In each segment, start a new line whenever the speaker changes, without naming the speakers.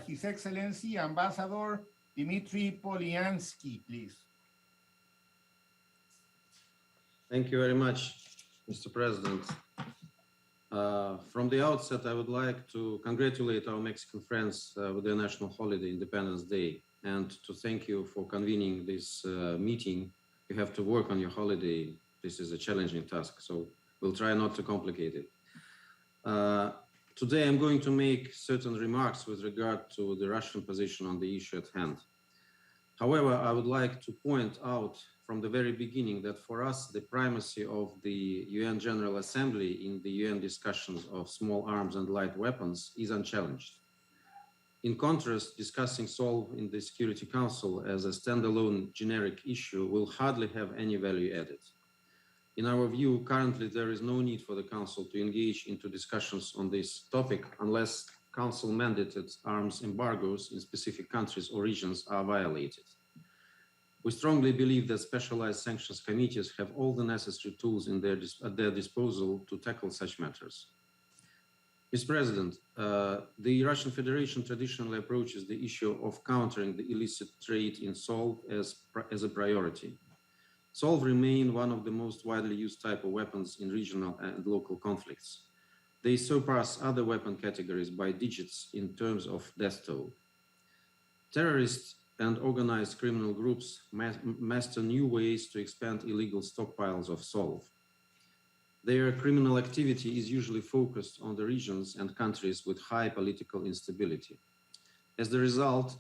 His Excellency Ambassador Dmitry Polyanskiy, please.
Thank you very much, Mr. President. From the outset, I would like to congratulate our Mexican friends with their national holiday, Independence Day, and to thank you for convening this meeting. You have to work on your holiday. This is a challenging task, so we'll try not to complicate it. Today, I'm going to make certain remarks with regard to the Russian position on the issue at hand. However, I would like to point out from the very beginning that for us, the primacy of the UN General Assembly in the UN discussions of small arms and light weapons is unchallenged. In contrast, discussing SALW in the Security Council as a standalone generic issue will hardly have any value added. In our view, currently there is no need for the Council to engage into discussions on this topic unless Council-mandated arms embargoes in specific countries or regions are violated. We strongly believe that specialized sanctions committees have all the necessary tools at their disposal to tackle such matters. Mr. President, the Russian Federation traditionally approaches the issue of countering the illicit trade in SALW as a priority. SALW remain one of the most widely used type of weapons in regional and local conflicts. They surpass other weapon categories by digits in terms of death toll. Terrorists and organized criminal groups master new ways to expand illegal stockpiles of SALW. Their criminal activity is usually focused on the regions and countries with high political instability. As the result,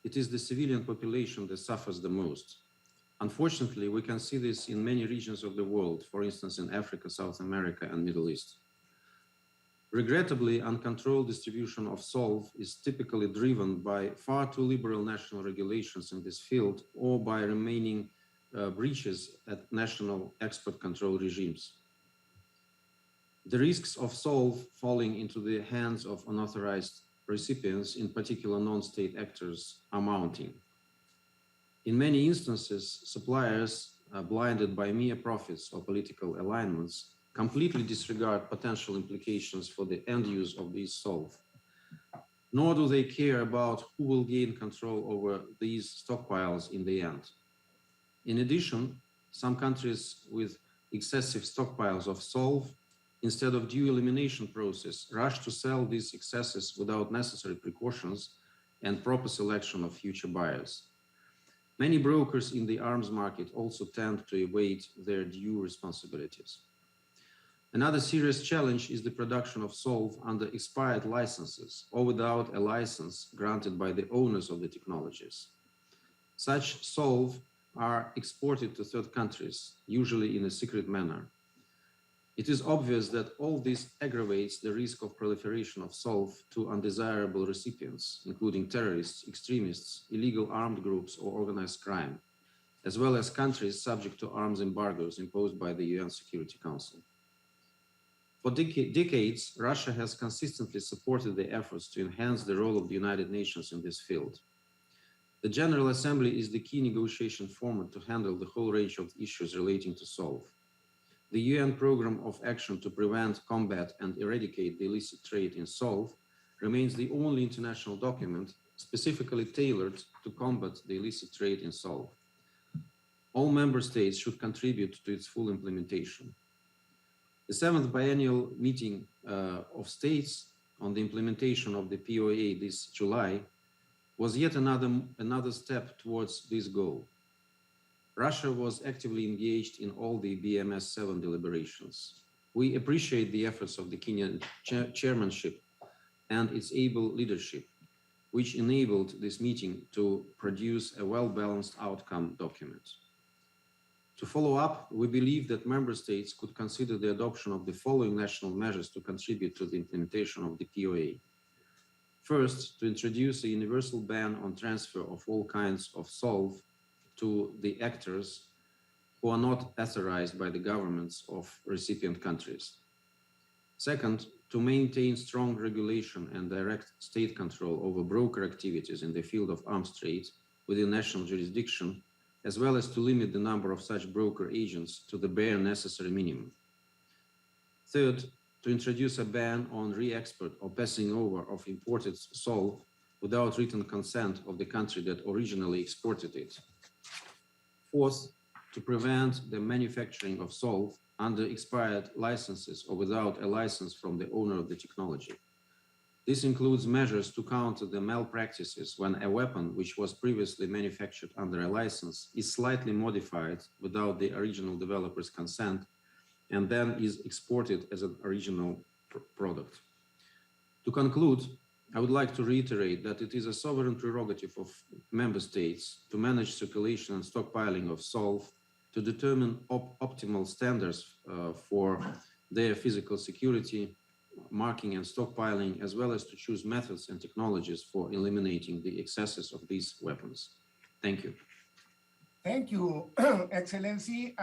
it is the civilian population that suffers the most. Unfortunately, we can see this in many regions of the world, for instance, in Africa, South America, and Middle East. Regrettably, uncontrolled distribution of SALW is typically driven by far too liberal national regulations in this field or by remaining breaches at national export control regimes. The risks of SALW falling into the hands of unauthorized recipients, in particular non-state actors, are mounting. In many instances, suppliers, blinded by mere profits or political alignments, completely disregard potential implications for the end use of these SALW. Nor do they care about who will gain control over these stockpiles in the end. In addition, some countries with excessive stockpiles of SALW, instead of due elimination process, rush to sell these excesses without necessary precautions and proper selection of future buyers. Many brokers in the arms market also tend to evade their due responsibilities. Another serious challenge is the production of SALW under expired licenses or without a license granted by the owners of the technologies. Such SALW are exported to third countries, usually in a secret manner. It is obvious that all this aggravates the risk of proliferation of SALW to undesirable recipients, including terrorists, extremists, illegal armed groups, or organized crime, as well as countries subject to arms embargoes imposed by the UN Security Council. For decades, Russia has consistently supported the efforts to enhance the role of the United Nations in this field. The General Assembly is the key negotiation format to handle the whole range of issues relating to SALW. The UN Programme of Action to Prevent, Combat and Eradicate the Illicit Trade in SALW remains the only international document specifically tailored to combat the illicit trade in SALW. All member states should contribute to its full implementation. The 7th biennial meeting of states on the implementation of the POA this July was yet another step towards this goal. Russia was actively engaged in all the BMS-7 deliberations. We appreciate the efforts of the Kenyan chairmanship and its able leadership, which enabled this meeting to produce a well-balanced outcome document. To follow up, we believe that member states could consider the adoption of the following national measures to contribute to the implementation of the POA. First, to introduce a universal ban on transfer of all kinds of SALW to the actors who are not authorized by the governments of recipient countries. Second, to maintain strong regulation and direct state control over broker activities in the field of arms trade within national jurisdiction, as well as to limit the number of such broker agents to the bare necessary minimum. Third, to introduce a ban on re-export or passing over of imported SALW without written consent of the country that originally exported it. Fourth, to prevent the manufacturing of SALW under expired licenses or without a license from the owner of the technology. This includes measures to counter the malpractices when a weapon which was previously manufactured under a license is slightly modified without the original developer's consent and then is exported as an original product. To conclude, I would like to reiterate that it is a sovereign prerogative of member states to manage circulation and stockpiling of SALW, to determine optimal standards for their physical security, marking and stockpiling, as well as to choose methods and technologies for eliminating the excesses of these weapons. Thank you.
Thank you, Excellency.